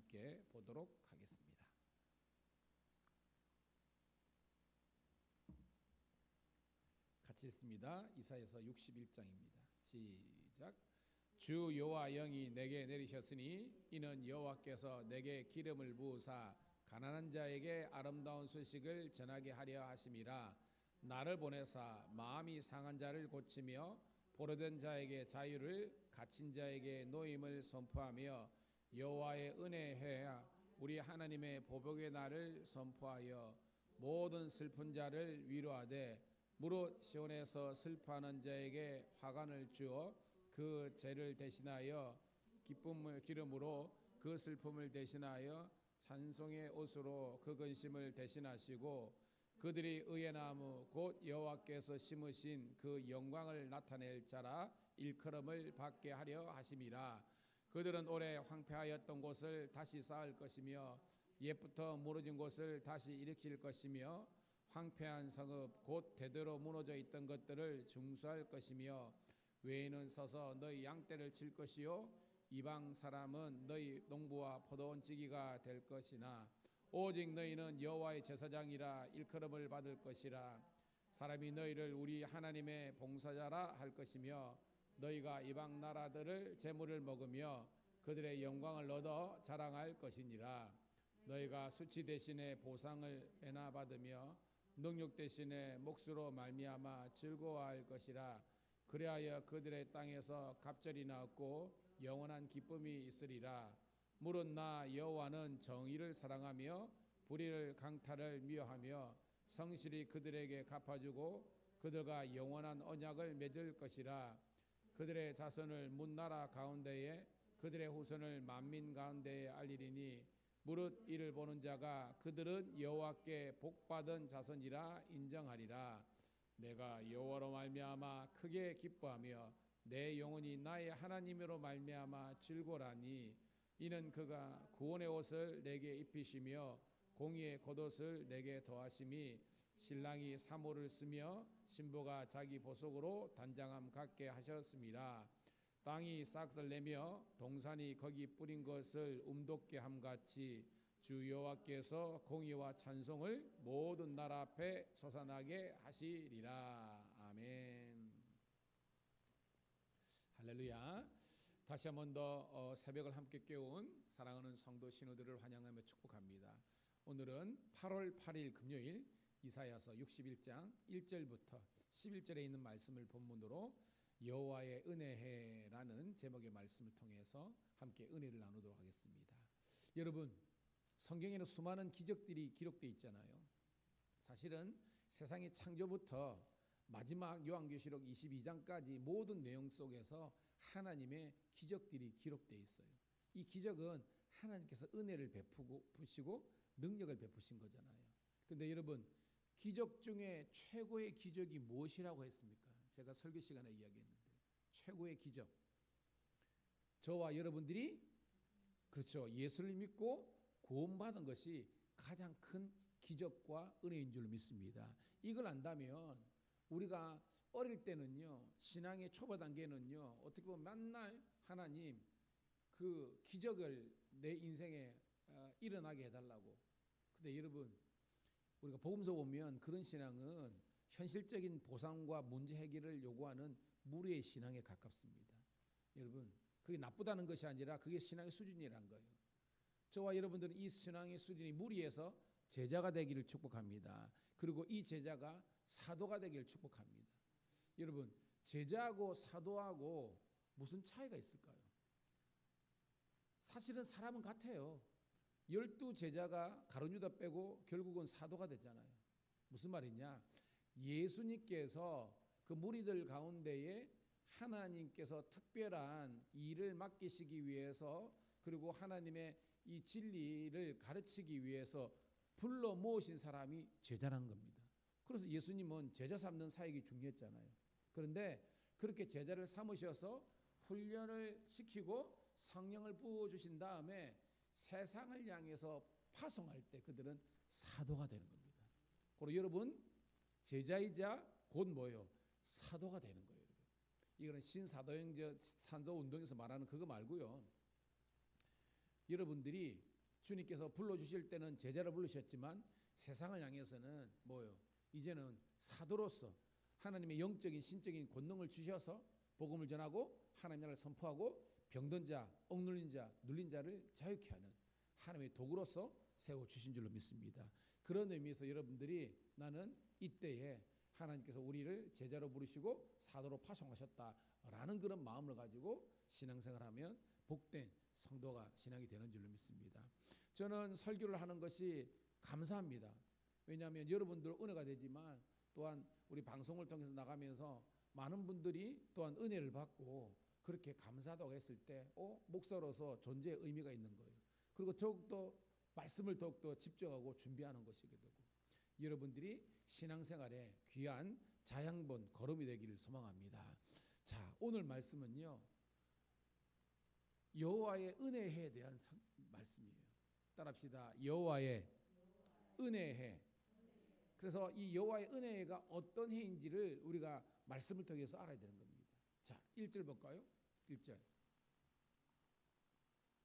함께 보도록 하겠습니다. 같이 읽습니다. 이사야서 61장입니다. 시작. 주 여호와 영이 내게 내리셨으니 이는 여호와께서 내게 기름을 부으사 가난한 자에게 아름다운 소식을 전하게 하려 하심이라. 나를 보내사 마음이 상한 자를 고치며 포로된 자에게 자유를, 갇힌 자에게 노임을 선포하며 여호와의 은혜해야 우리 하나님의 보복의 날을 선포하여 모든 슬픈 자를 위로하되 무릇 시온에서 슬퍼하는 자에게 화관을 주어 그 죄를 대신하여 기쁨의 기름으로 그 슬픔을 대신하여 찬송의 옷으로 그 근심을 대신하시고 그들이 의의 나무 곧 여호와께서 심으신 그 영광을 나타낼 자라 일컬음을 받게 하려 하심이라. 그들은 오래 황폐하였던 곳을 다시 쌓을 것이며 옛부터 무너진 곳을 다시 일으킬 것이며 황폐한 성읍 곧 대대로 무너져 있던 것들을 중수할 것이며 외인은 서서 너희 양떼를 칠 것이요 이방 사람은 너희 농부와 포도원 지기가 될 것이나 오직 너희는 여호와의 제사장이라 일컬음을 받을 것이라. 사람이 너희를 우리 하나님의 봉사자라 할 것이며 너희가 이방 나라들을 재물을 먹으며 그들의 영광을 얻어 자랑할 것이니라. 너희가 수치 대신에 보상을 애나 받으며 능력 대신에 몫으로 말미암아 즐거워할 것이라. 그리하여 그들의 땅에서 갑절이나 얻고 영원한 기쁨이 있으리라. 무릇 나 여호와는 정의를 사랑하며 불의를 강탈을 미워하며 성실히 그들에게 갚아주고 그들과 영원한 언약을 맺을 것이라. 그들의 자손을 문나라 가운데에 그들의 후손을 만민 가운데에 알리리니 무릇 이를 보는 자가 그들은 여호와께 복받은 자손이라 인정하리라. 내가 여호와로 말미암아 크게 기뻐하며 내 영혼이 나의 하나님으로 말미암아 즐거라니 이는 그가 구원의 옷을 내게 입히시며 공의의 겉옷을 내게 더하심이 신랑이 사모를 쓰며 신부가 자기 보석으로 단장함 갖게 하셨습니다. 땅이 싹을 내며 동산이 거기 뿌린 것을 움돋게 함같이 주 여호와께서 공의와 찬송을 모든 나라 앞에 솟아나게 하시리라. 아멘. 할렐루야. 다시 한 번 더 새벽을 함께 깨운 사랑하는 성도 신우들을 환영하며 축복합니다. 오늘은 8월 8일 금요일 이사야서 61장 1절부터 11절에 있는 말씀을 본문으로 여호와의 은혜해라는 제목의 말씀을 통해서 함께 은혜를 나누도록 하겠습니다. 여러분, 성경에는 수많은 기적들이 기록되어 있잖아요. 사실은 세상의 창조부터 마지막 요한계시록 22장까지 모든 내용 속에서 하나님의 기적들이 기록되어 있어요. 이 기적은 하나님께서 은혜를 베푸시고 능력을 베푸신 거잖아요. 그런데 여러분, 기적 중에 최고의 기적이 무엇이라고 했습니까? 제가 설교 시간에 이야기했는데 최고의 기적, 저와 여러분들이 그렇죠, 예수를 믿고 구원받은 것이 가장 큰 기적과 은혜인 줄 믿습니다. 이걸 안다면 우리가 어릴 때는요, 신앙의 초보 단계는요, 어떻게 보면 맨날 하나님 그 기적을 내 인생에 일어나게 해달라고. 근데 여러분, 우리가 복음서 보면 그런 신앙은 현실적인 보상과 문제 해결을 요구하는 무리의 신앙에 가깝습니다. 여러분, 그게 나쁘다는 것이 아니라 그게 신앙의 수준이란 거예요. 저와 여러분들은 이 신앙의 수준이 무리해서 제자가 되기를 축복합니다. 그리고 이 제자가 사도가 되기를 축복합니다. 여러분, 제자하고 사도하고 무슨 차이가 있을까요? 사실은 사람은 같아요. 12제자가 가룟유다 빼고 결국은 사도가 됐잖아요. 무슨 말이냐? 예수님께서 그 무리들 가운데에 하나님께서 특별한 일을 맡기시기 위해서, 그리고 하나님의 이 진리를 가르치기 위해서 불러 모으신 사람이 제자란 겁니다. 그래서 예수님은 제자 삼는 사역이 중요했잖아요. 그런데 그렇게 제자를 삼으셔서 훈련을 시키고 성령을 부어주신 다음에 세상을 향해서 파송할 때 그들은 사도가 되는 겁니다. 그리고 여러분, 제자이자 곧 뭐예요? 사도가 되는 거예요. 이거는 신사도행전 산도 운동에서 말하는 그거 말고요. 여러분들이 주님께서 불러주실 때는 제자로 부르셨지만 세상을 향해서는 뭐요? 이제는 사도로서 하나님의 영적인 신적인 권능을 주셔서 복음을 전하고 하나님 나라를 선포하고 병든 자, 억눌린 자, 눌린 자를 자유케 하는 하나님의 도구로서 세워주신 줄로 믿습니다. 그런 의미에서 여러분들이 나는 이때에 하나님께서 우리를 제자로 부르시고 사도로 파송하셨다라는 그런 마음을 가지고 신앙생활하면 복된 성도가 신앙이 되는 줄로 믿습니다. 저는 설교를 하는 것이 감사합니다. 왜냐하면 여러분들 은혜가 되지만 또한 우리 방송을 통해서 나가면서 많은 분들이 또한 은혜를 받고 그렇게 감사하다고 했을 때 목사로서 존재의 의미가 있는 거예요. 그리고 더욱더 말씀을 더욱더 집중하고 준비하는 것이게 되고 여러분들이 신앙생활에 귀한 자양분 걸음이 되기를 소망합니다. 자, 오늘 말씀은요, 여호와의 은혜에 대한 말씀이에요. 따라합시다. 여호와의 은혜해. 그래서 이 여호와의 은혜가 어떤 해인지를 우리가 말씀을 통해서 알아야 되는 겁니다. 자, 1절 볼까요? 1절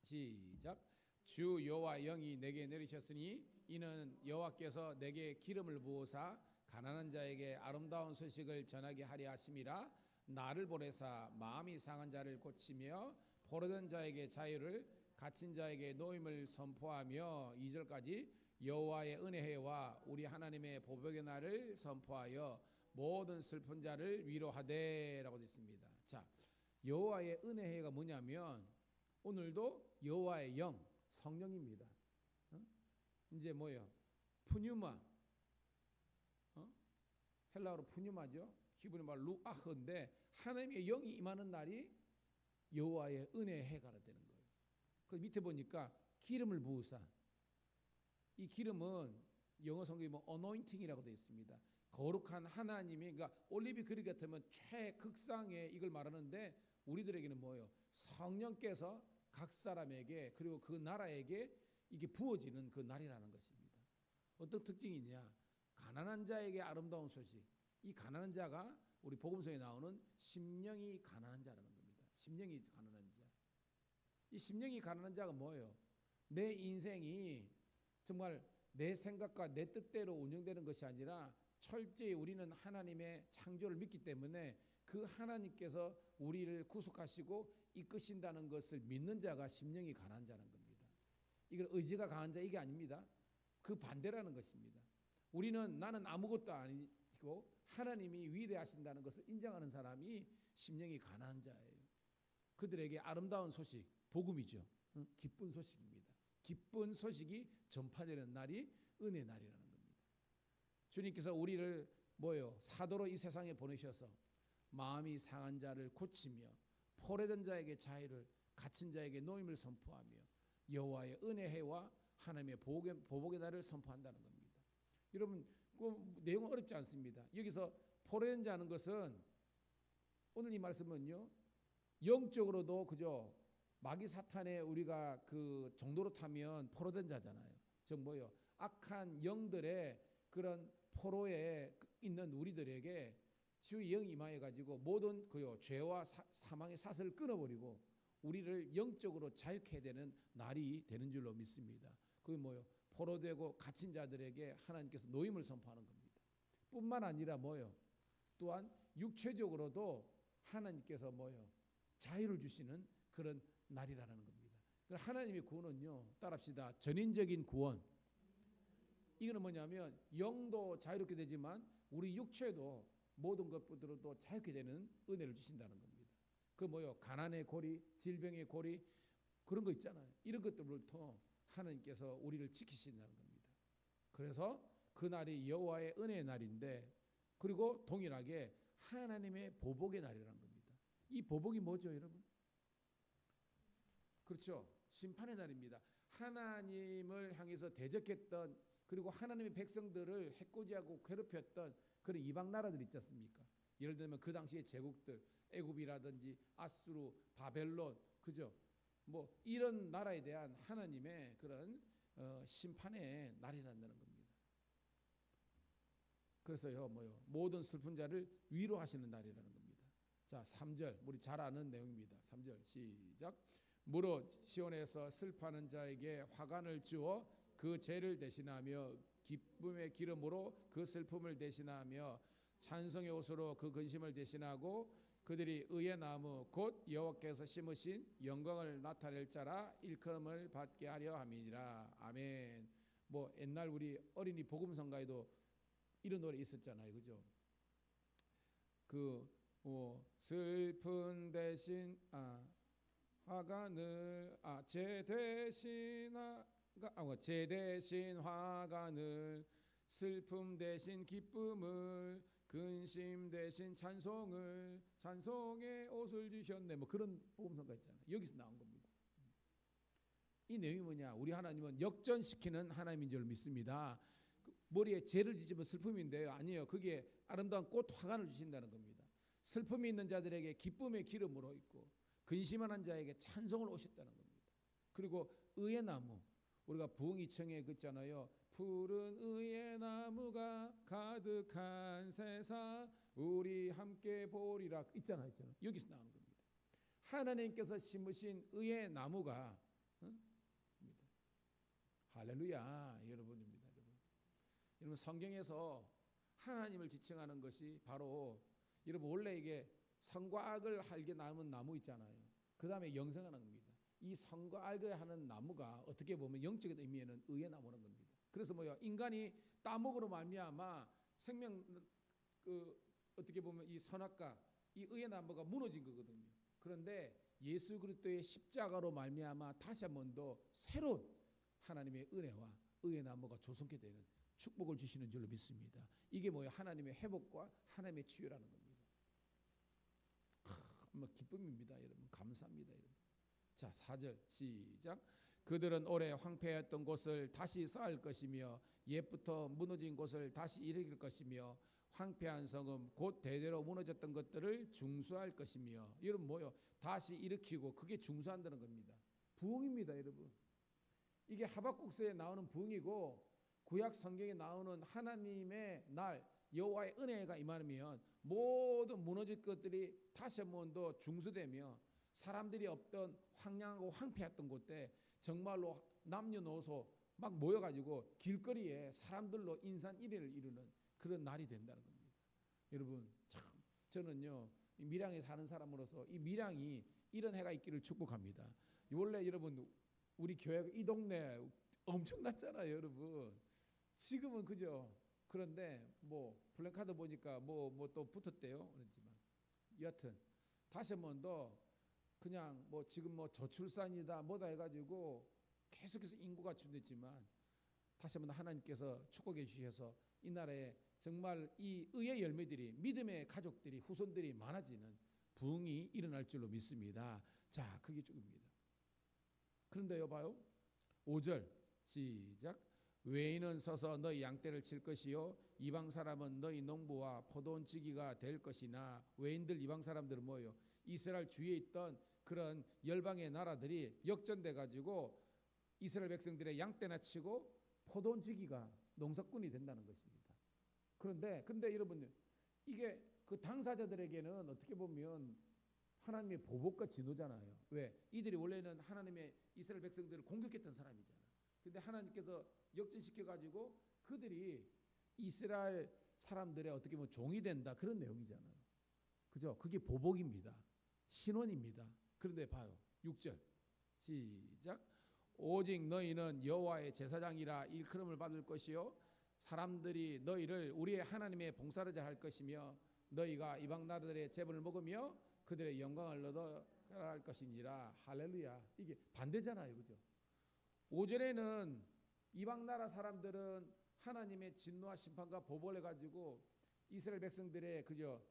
시작. 주 여호와 영이 내게 내리셨으니 이는 여호와께서 내게 기름을 부으사 가난한 자에게 아름다운 소식을 전하게 하려 하심이라. 나를 보내사 마음이 상한 자를 고치며 포로된 자에게 자유를 갇힌 자에게 노임을 선포하며 2절까지 여호와의 은혜와 우리 하나님의 보복의 날을 선포하여 모든 슬픈 자를 위로하되라고 되어 있습니다. 자, 여호와의 은혜가 뭐냐면 오늘도 여호와의 영 성령입니다. 이제 뭐예요? 푸뉴마, 헬라어로 푸뉴마죠. 히브리 말 루아흐인데 하나님의 영이 임하는 날이 여호와의 은혜의 해가 되는 거예요. 그 밑에 보니까 기름을 부으사. 이 기름은 영어 성경에 뭐 어노인팅이라고 되어 있습니다. 거룩한 하나님이, 그러니까 올리브 그릇 같으면 최극상의 이걸 말하는데 우리들에게는 뭐예요? 성령께서 각 사람에게 그리고 그 나라에게 이게 부어지는 그 날이라는 것입니다. 어떤 특징이 있냐? 가난한 자에게 아름다운 소식. 이 가난한 자가 우리 복음서에 나오는 심령이 가난한 자라는 겁니다. 심령이 가난한 자. 이 심령이 가난한 자가 뭐예요? 내 인생이 정말 내 생각과 내 뜻대로 운영되는 것이 아니라 철저히 우리는 하나님의 창조를 믿기 때문에 그 하나님께서 우리를 구속하시고 이끄신다는 것을 믿는 자가 심령이 가난한 자라는 겁니다. 이걸 의지가 강한 자 이게 아닙니다. 그 반대라는 것입니다. 우리는 나는 아무것도 아니고 하나님이 위대하신다는 것을 인정하는 사람이 심령이 가난한 자예요. 그들에게 아름다운 소식, 복음이죠. 기쁜 소식입니다. 기쁜 소식이 전파되는 날이 은혜 날이라는 겁니다. 주님께서 우리를 뭐요? 사도로 이 세상에 보내셔서 마음이 상한 자를 고치며 포로된 자에게 자유를 갇힌 자에게 노임을 선포하며 여호와의 은혜와 하나님의 보복의 날을 선포한다는 겁니다. 여러분 그 내용 어렵지 않습니다. 여기서 포로된 자는 것은 오늘 이 말씀은요 영적으로도 그죠 마귀 사탄의 우리가 그 정도로 타면 포로된 자잖아요. 즉 뭐요 악한 영들의 그런 포로에 있는 우리들에게 주의 영이 임하여 가지고 모든 그요 죄와 사망의 사슬을 끊어버리고 우리를 영적으로 자유케 되는 날이 되는 줄로 믿습니다. 그게 뭐요? 포로되고 갇힌 자들에게 하나님께서 노임을 선포하는 겁니다. 뿐만 아니라 뭐요? 또한 육체적으로도 하나님께서 뭐요? 자유를 주시는 그런 날이라는 겁니다. 하나님의 구원은요, 따라합시다. 전인적인 구원. 이거는 뭐냐면 영도 자유롭게 되지만 우리 육체도 모든 것들도 자유롭게 되는 은혜를 주신다는 겁니다. 그 뭐요? 가난의 고리, 질병의 고리 그런 거 있잖아요. 이런 것들로부터 하나님께서 우리를 지키신다는 겁니다. 그래서 그 날이 여호와의 은혜의 날인데 그리고 동일하게 하나님의 보복의 날이라는 겁니다. 이 보복이 뭐죠, 여러분? 그렇죠. 심판의 날입니다. 하나님을 향해서 대적했던 그리고 하나님의 백성들을 해코지하고 괴롭혔던 그런 이방 나라들 있지 않습니까? 예를 들면 그 당시의 제국들 애굽이라든지 아수르, 바벨론, 그죠? 뭐 이런 나라에 대한 하나님의 그런 심판의 날이 난다는 겁니다. 그래서요, 뭐요? 모든 슬픈 자를 위로하시는 날이라는 겁니다. 자, 3절 우리 잘 아는 내용입니다. 3절 시작. 무릇 시온에서 슬퍼하는 자에게 화관을 주어 그 죄를 대신하며 기쁨의 기름으로 그 슬픔을 대신하며 찬송의 옷으로 그 근심을 대신하고 그들이 의의 나무 곧 여호와께서 심으신 영광을 나타낼 자라 일컬음을 받게 하려 함이니라. 아멘. 뭐 옛날 우리 어린이 복음성가에도 이런 노래 있었잖아요, 그죠? 슬픈 대신 화관을 제 대신 화관을 슬픔 대신 기쁨을 근심 대신 찬송의 옷을 주셨네. 뭐 그런 복음성가 있잖아요. 여기서 나온 겁니다. 이 내용이 뭐냐? 우리 하나님은 역전시키는 하나님인 줄 믿습니다. 머리에 죄를 지지면 슬픔인데요. 아니에요. 그게 아름다운 꽃 화관을 주신다는 겁니다. 슬픔이 있는 자들에게 기쁨의 기름으로 있고 근심하는 자에게 찬송을 오셨다는 겁니다. 그리고 의의 나무, 우리가 부흥이청에 긋잖아요. 푸른 의의 나무가 가득한 세상 우리 함께 보리라 있잖아요. 여기서 나오는 겁니다. 하나님께서 심으신 의의 나무가 할렐루야 여러분입니다. 여러분 성경에서 하나님을 지칭하는 것이 바로 여러분 원래 이게 선과 악을 알게 남은 나무 있잖아요. 그 다음에 영생하는 겁니다. 이 선과 악을 하는 나무가 어떻게 보면 영적인 의미에는 의의 나무라는 겁니다. 그래서 뭐야 인간이 따먹으로 말미암아 생명 어떻게 보면 이 선악과 이 의의 나무가 무너진 거거든요. 그런데 예수 그리스도의 십자가로 말미암아 다시 한 번 더 새로운 하나님의 은혜와 의의 나무가 조성케 되는 축복을 주시는 줄로 믿습니다. 이게 뭐예요? 하나님의 회복과 하나님의 치유라는 겁니다. 기쁨입니다, 여러분. 감사합니다, 여러분. 자, 4절 시작. 그들은 오래 황폐했던 곳을 다시 쌓을 것이며 옛부터 무너진 곳을 다시 일으킬 것이며 황폐한 성읍 곧 대대로 무너졌던 것들을 중수할 것이며. 여러분 뭐요? 다시 일으키고 그게 중수한다는 겁니다. 부흥입니다, 여러분. 이게 하박국서에 나오는 부흥이고 구약 성경에 나오는 하나님의 날 여호와의 은혜가 임하면 모든 무너질 것들이 다시 한 번 더 중수되며 사람들이 없던 황량하고 황폐했던 곳에 정말로 남녀노소 막 모여가지고 길거리에 사람들로 인산일해를 이루는 그런 날이 된다는 겁니다. 여러분 참 저는요 밀양에 사는 사람으로서 이 밀양이 이런 해가 있기를 축복합니다. 원래 여러분 우리 교회가 이 동네 엄청났잖아요, 여러분. 지금은 그죠? 그런데 뭐 플랜카드 보니까 뭐 또 붙었대요. 그렇지만 여하튼 다시 한 번 더 그냥 뭐 지금 뭐 저출산이다 뭐다 해가지고 계속해서 인구가 줄어들지만 다시 한 번 하나님께서 축복해 주셔서 이 나라에 정말 이 의의 열매들이 믿음의 가족들이 후손들이 많아지는 부흥이 일어날 줄로 믿습니다. 자, 그게 쭉입니다. 그런데 여봐요. 5절 시작. 외인은 서서 너희 양떼를 칠 것이요 이방 사람은 너희 농부와 포도원 지기가 될 것이나. 외인들 이방 사람들은 뭐예요? 이스라엘 주위에 있던 그런 열방의 나라들이 역전돼 가지고 이스라엘 백성들의 양떼나 치고 포도원 지기가 농사꾼이 된다는 것입니다. 그런데 여러분 이게 그 당사자들에게는 어떻게 보면 하나님의 보복과 진노잖아요. 왜? 이들이 원래는 하나님의 이스라엘 백성들을 공격했던 사람이잖아요. 근데 하나님께서 역전시켜 가지고 그들이 이스라엘 사람들의 어떻게 보면 종이 된다 그런 내용이잖아요. 그죠? 그게 보복입니다. 신원입니다. 그런데 봐요. 6절 시작. 오직 너희는 여호와의 제사장이라 일컬음을 받을 것이요 사람들이 너희를 우리의 하나님의 봉사를 할 것이며 너희가 이방 나라들의 재물을 먹으며 그들의 영광을 얻어갈 것이니라. 할렐루야. 이게 반대잖아요, 그죠? 5절에는 이방 나라 사람들은 하나님의 진노와 심판과 보복을 해가지고 이스라엘 백성들의 그저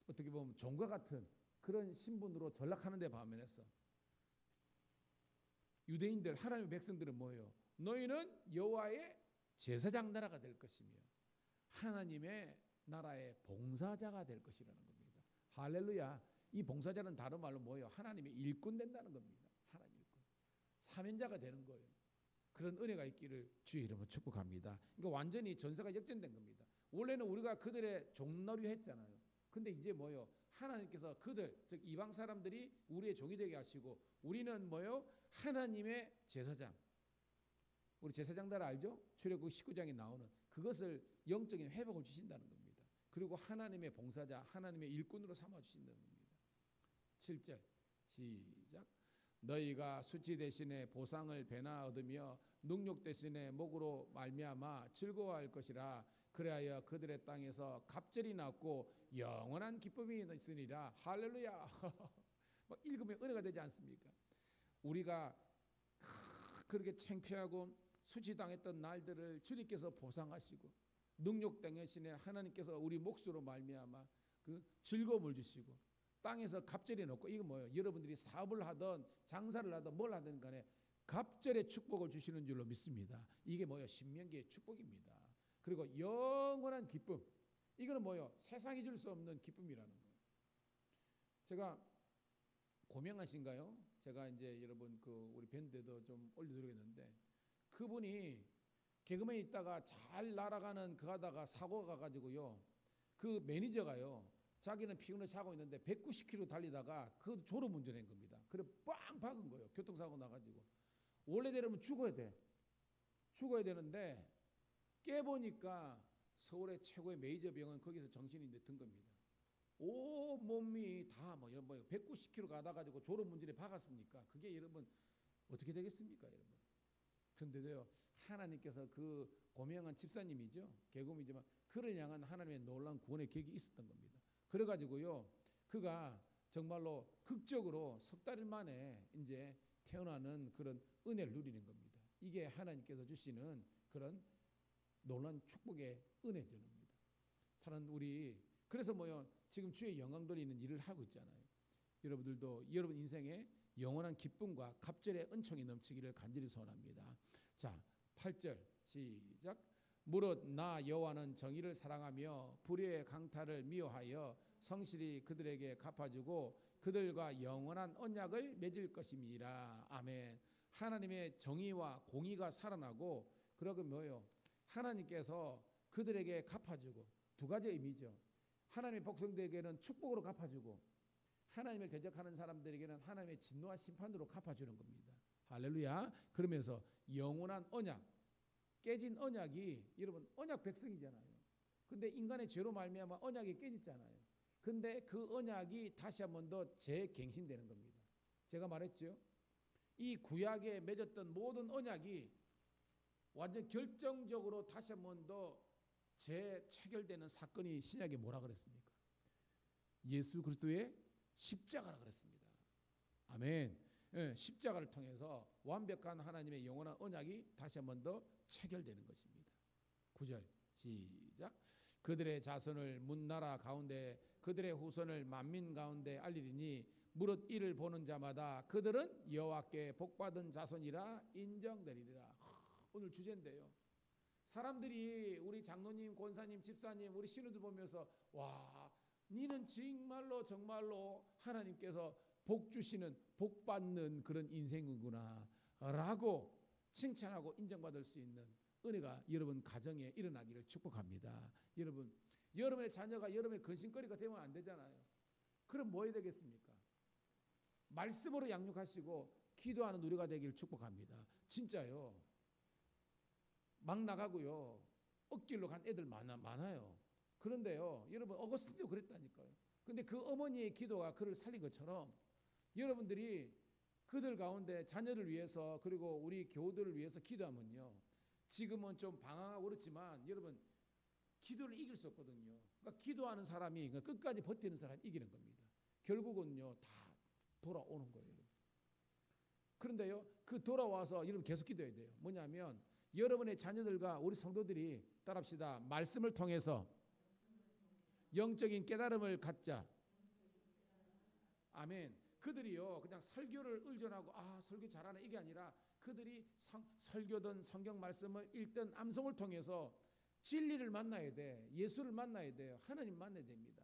어떻게 보면 종과 같은 그런 신분으로 전락하는 데 반면에서 유대인들 하나님의 백성들은 뭐예요? 너희는 여호와의 제사장 나라가 될 것이며 하나님의 나라의 봉사자가 될 것이라는 겁니다. 할렐루야. 이 봉사자는 다른 말로 뭐예요? 하나님의 일꾼 된다는 겁니다. 하나님 일꾼. 사면자가 되는 거예요. 그런 은혜가 있기를 주의 이름으로 축복합니다. 그러니까 완전히 전세가 역전된 겁니다. 원래는 우리가 그들의 종놀이 했잖아요. 근데 이제 뭐예요? 하나님께서 그들 즉 이방 사람들이 우리의 종이 되게 하시고 우리는 뭐요? 하나님의 제사장. 우리 제사장들 알죠? 출애굽 19장에 나오는 그것을 영적인 회복을 주신다는 겁니다. 그리고 하나님의 봉사자, 하나님의 일꾼으로 삼아 주신다는 겁니다. 7절 시작. 너희가 수치 대신에 보상을 배나 얻으며 능욕 대신에 목으로 말미암아 즐거워할 것이라. 그래야 그들의 땅에서 갑절이 났고 영원한 기쁨이 있으리라. 할렐루야. 막 읽으면 은혜가 되지 않습니까? 우리가 그렇게 창피하고 수치당했던 날들을 주님께서 보상하시고 능욕 당하시네 하나님께서 우리 몫으로 말미암아 그 즐거움을 주시고 땅에서 갑절이 났고 이거 뭐예요? 여러분들이 사업을 하든 장사를 하든 뭘 하든 간에 갑절의 축복을 주시는 줄로 믿습니다. 이게 뭐예요? 신명기의 축복입니다. 그리고 영원한 기쁨. 이거는 뭐예요? 세상이 줄 수 없는 기쁨이라는 거예요. 제가 고명하신가요? 제가 이제 여러분 그 우리 밴드도 좀 올려드리겠는데 그분이 개그맨 있다가 잘 날아가는 그 하다가 사고가 가지고요. 그 매니저가요. 자기는 피곤해 자고 있는데 190km 달리다가 그 졸음 운전한 겁니다. 그래 빵 박은 거예요. 교통사고 나가지고. 원래대로면 죽어야 돼. 죽어야 되는데 깨보니까 서울의 최고의 메이저 병원 거기서 정신이 든 겁니다. 온 몸이 다 뭐 190km 가다 가지고 졸음 운전에 박았으니까 그게 여러분 어떻게 되겠습니까, 여러분? 그런데도요 하나님께서 그 고명한 집사님이죠, 개그맨이지만 그를 향한 하나님의 놀라운 구원의 계획이 있었던 겁니다. 그래가지고요 그가 정말로 극적으로 석 달 만에 이제 태어나는 그런 은혜를 누리는 겁니다. 이게 하나님께서 주시는 그런 놀라운 축복의 은혜입니다. 사는 우리 그래서 뭐요 지금 주의 영광 돌리는 일을 하고 있잖아요. 여러분들도 여러분 인생에 영원한 기쁨과 갑절의 은총이 넘치기를 간절히 소원합니다. 자, 8절 시작. 무릇 나 여호와는 정의를 사랑하며 불의의 강탈을 미워하여 성실히 그들에게 갚아주고 그들과 영원한 언약을 맺을 것임이라. 아멘. 하나님의 정의와 공의가 살아나고 그러고 뭐예요? 하나님께서 그들에게 갚아주고 두 가지 의미죠. 하나님의 백성들에게는 축복으로 갚아주고 하나님을 대적하는 사람들에게는 하나님의 진노와 심판으로 갚아주는 겁니다. 할렐루야. 그러면서 영원한 언약, 깨진 언약이 여러분 언약 백성이잖아요. 근데 인간의 죄로 말미암아 언약이 깨졌잖아요. 근데 그 언약이 다시 한 번 더 재갱신되는 겁니다. 제가 말했죠. 이 구약에 맺었던 모든 언약이 완전 결정적으로 다시 한 번 더 재체결되는 사건이 신약에 뭐라 그랬습니까? 예수 그리스도의 십자가라 그랬습니다. 아멘. 예, 십자가를 통해서 완벽한 하나님의 영원한 언약이 다시 한 번 더 체결되는 것입니다. 9절 시작. 그들의 자손을 문나라 가운데 그들의 후손을 만민 가운데 알리리니 무릇 이를 보는 자마다 그들은 여호와께 복받은 자손이라 인정되리라. 오늘 주제인데요. 사람들이 우리 장로님, 권사님, 집사님, 우리 신우들 보면서 와, 니는 정말로 하나님께서 복 주시는 복 받는 그런 인생이구나 라고 칭찬하고 인정받을 수 있는 은혜가 여러분 가정에 일어나기를 축복합니다. 여러분의 자녀가 여러분의 근심거리가 되면 안 되잖아요. 그럼 뭐 해야 되겠습니까? 말씀으로 양육하시고 기도하는 우리가 되기를 축복합니다. 진짜요. 막 나가고요. 억길로 간 애들 많아요. 그런데요. 여러분 어거스틴도 그랬다니까요. 근데 그 어머니의 기도가 그를 살린 것처럼 여러분들이 그들 가운데 자녀를 위해서 그리고 우리 교우들을 위해서 기도하면요. 지금은 좀 방황하고 그렇지만 여러분 기도를 이길 수 없거든요. 그러니까 기도하는 사람이 그러니까 끝까지 버티는 사람이 이기는 겁니다. 결국은요. 다 돌아오는 거예요. 그런데요. 그 돌아와서 여러분 계속 기도해야 돼요. 뭐냐면 여러분의 자녀들과 우리 성도들이 따라합시다. 말씀을 통해서 영적인 깨달음을 갖자. 아멘. 그들이요 그냥 설교를 의존하고 설교 잘하네 이게 아니라 그들이 설교든 성경 말씀을 읽든 암송을 통해서 진리를 만나야 돼. 예수를 만나야 돼요. 하나님 만나야 됩니다.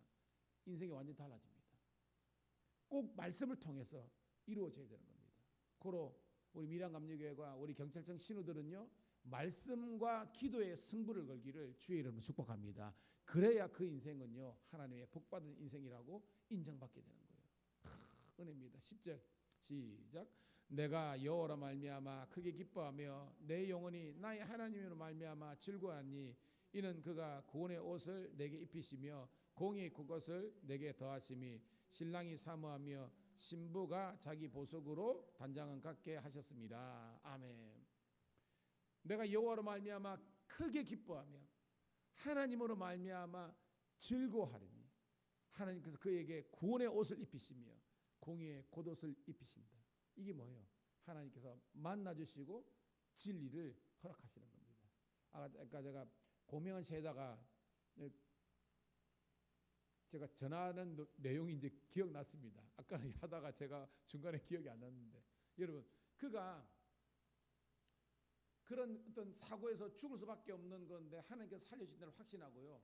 인생이 완전히 달라집니다. 꼭 말씀을 통해서 이루어져야 되는 겁니다. 고로 우리 밀양감리교회가 우리 경찰청 신우들은요 말씀과 기도의 승부를 걸기를 주의 이름으로 축복합니다. 그래야 그 인생은요 하나님의 복받은 인생이라고 인정받게 되는 거예요. 은혜입니다. 10절 시작. 내가 여호와로 말미암아 크게 기뻐하며 내 영혼이 나의 하나님으로 말미암아 즐거워하니 이는 그가 구원의 옷을 내게 입히시며 공의의 그것을 내게 더하심이 신랑이 사모하며 신부가 자기 보석으로 단장을 갖게 하셨습니다. 아멘. 내가 여호와로 말미암아 크게 기뻐하며 하나님으로 말미암아 즐거워하리니 하나님께서 그에게 구원의 옷을 입히시며 공의의 겉옷을 입히신다. 이게 뭐예요? 하나님께서 만나주시고 진리를 허락하시는 겁니다. 아까 제가 고명한 시에다가 제가 전하는 내용이 이제 기억났습니다. 아까는 하다가 제가 중간에 기억이 안 났는데 여러분 그가 그런 어떤 사고에서 죽을 수밖에 없는 건데 하나님께서 살려주신다는 확신하고요.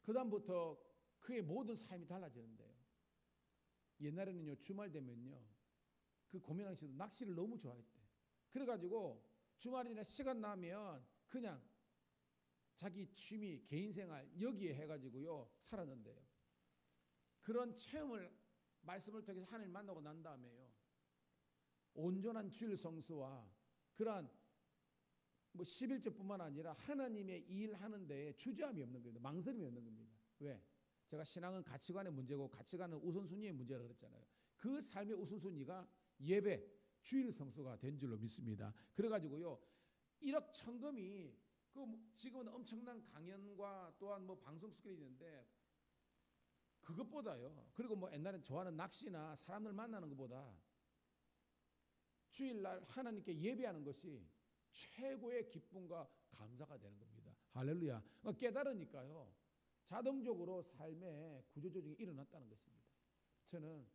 그 다음부터 그의 모든 삶이 달라지는데요. 옛날에는요 주말 되면요 그 고명한 씨도 낚시를 너무 좋아했대. 그래가지고 주말이나 시간 나면 그냥 자기 취미 개인생활 여기에 해가지고요 살았는데요. 그런 체험을 말씀을 통해서 하나님 만나고 난 다음에요 온전한 주일 성수와 그러한 뭐 11조뿐만 아니라 하나님의 일하는 데에 주저함이 없는 겁니다. 망설임이 없는 겁니다. 왜? 제가 신앙은 가치관의 문제고 가치관은 우선순위의 문제라고 그랬잖아요. 그 삶의 우선순위가 예배, 주일 성수가 된 줄로 믿습니다. 그래가지고요 1억 천금이 그 지금은 엄청난 강연과 또한 뭐 방송 스케일이 있는데 그것보다요. 그리고 뭐 옛날에 좋아하는 낚시나 사람들 만나는 것보다 주일날 하나님께 예배하는 것이 최고의 기쁨과 감사가 되는 겁니다. 할렐루야. 깨달으니까요 자동적으로 삶의 구조조정이 일어났다는 것입니다. 저는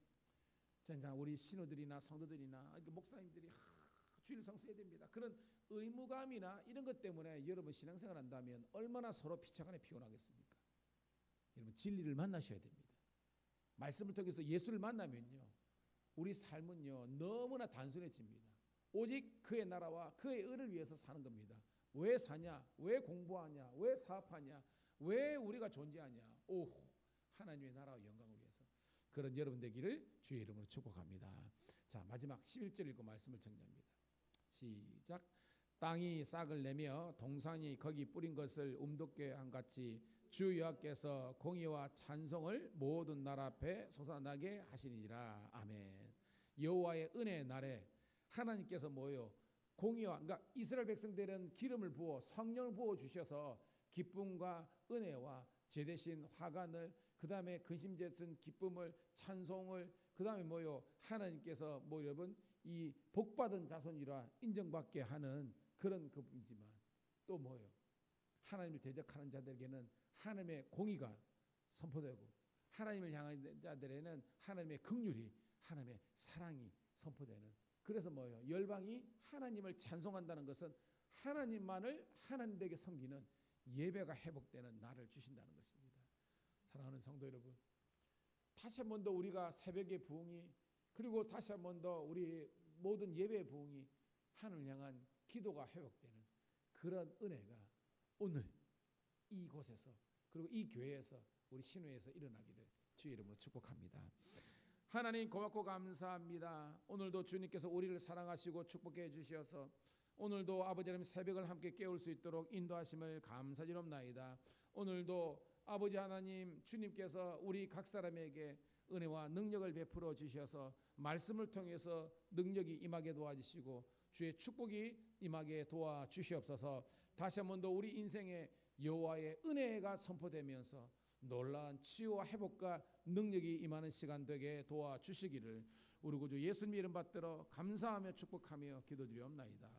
우리 신우들이나 성도들이나 목사님들이 주일 성수해야 됩니다. 그런 의무감이나 이런 것 때문에 여러분 신앙생활 한다면 얼마나 서로 피차간에 피곤하겠습니까? 여러분 진리를 만나셔야 됩니다. 말씀을 통해서 예수를 만나면요 우리 삶은요 너무나 단순해집니다. 오직 그의 나라와 그의 의를 위해서 사는 겁니다. 왜 사냐? 왜 공부하냐? 왜 사업하냐? 왜 우리가 존재하냐? 오, 하나님의 나라와 영광을 위해서. 그런 여러분 되기를 주의 이름으로 축복합니다. 자, 마지막 11절 읽고 말씀을 정리합니다. 시작. 땅이 싹을 내며 동산이 거기 뿌린 것을 움돋게 한 같이 주 여호와께서 공의와 찬송을 모든 나라 앞에 솟아나게 하시니라. 아멘. 여호와의 은혜의 날에 하나님께서 뭐요? 공의와 그러니까 이스라엘 백성들은 기름을 부어 성령을 부어 주셔서 기쁨과 은혜와 제대신 화관을 그다음에 근심제슨 기쁨을 찬송을 그다음에 뭐요? 하나님께서 뭐 여러분 이 복받은 자손이라 인정받게 하는 그런 그분이지만 또 뭐요? 하나님을 대적하는 자들에게는 하나님의 공의가 선포되고 하나님을 향한 자들에게는 하나님의 긍휼이 하나님의 사랑이 선포되는 그래서 뭐예요? 열방이 하나님을 찬송한다는 것은 하나님만을 하나님에게 섬기는 예배가 회복되는 날을 주신다는 것입니다. 사랑하는 성도 여러분, 다시 한 번 더 우리가 새벽의 부흥이 그리고 다시 한 번 더 우리 모든 예배의 부흥이 하나님을 향한 기도가 회복되는 그런 은혜가 오늘 이곳에서 그리고 이 교회에서 우리 신우에서 일어나기를 주의 이름으로 축복합니다. 하나님 고맙고 감사합니다. 오늘도 주님께서 우리를 사랑하시고 축복해 주셔서 오늘도 아버지 하나님 새벽을 함께 깨울 수 있도록 인도하심을 감사드립니다. 오늘도 아버지 하나님 주님께서 우리 각 사람에게 은혜와 능력을 베풀어 주셔서 말씀을 통해서 능력이 임하게 도와주시고 주의 축복이 임하게 도와주시옵소서. 다시 한 번 더 우리 인생에 여호와의 은혜가 선포되면서 놀라운 치유와 회복과 능력이 임하는 시간 되게 도와주시기를 우리 구주 예수님 이름 받들어 감사하며 축복하며 기도드리옵나이다.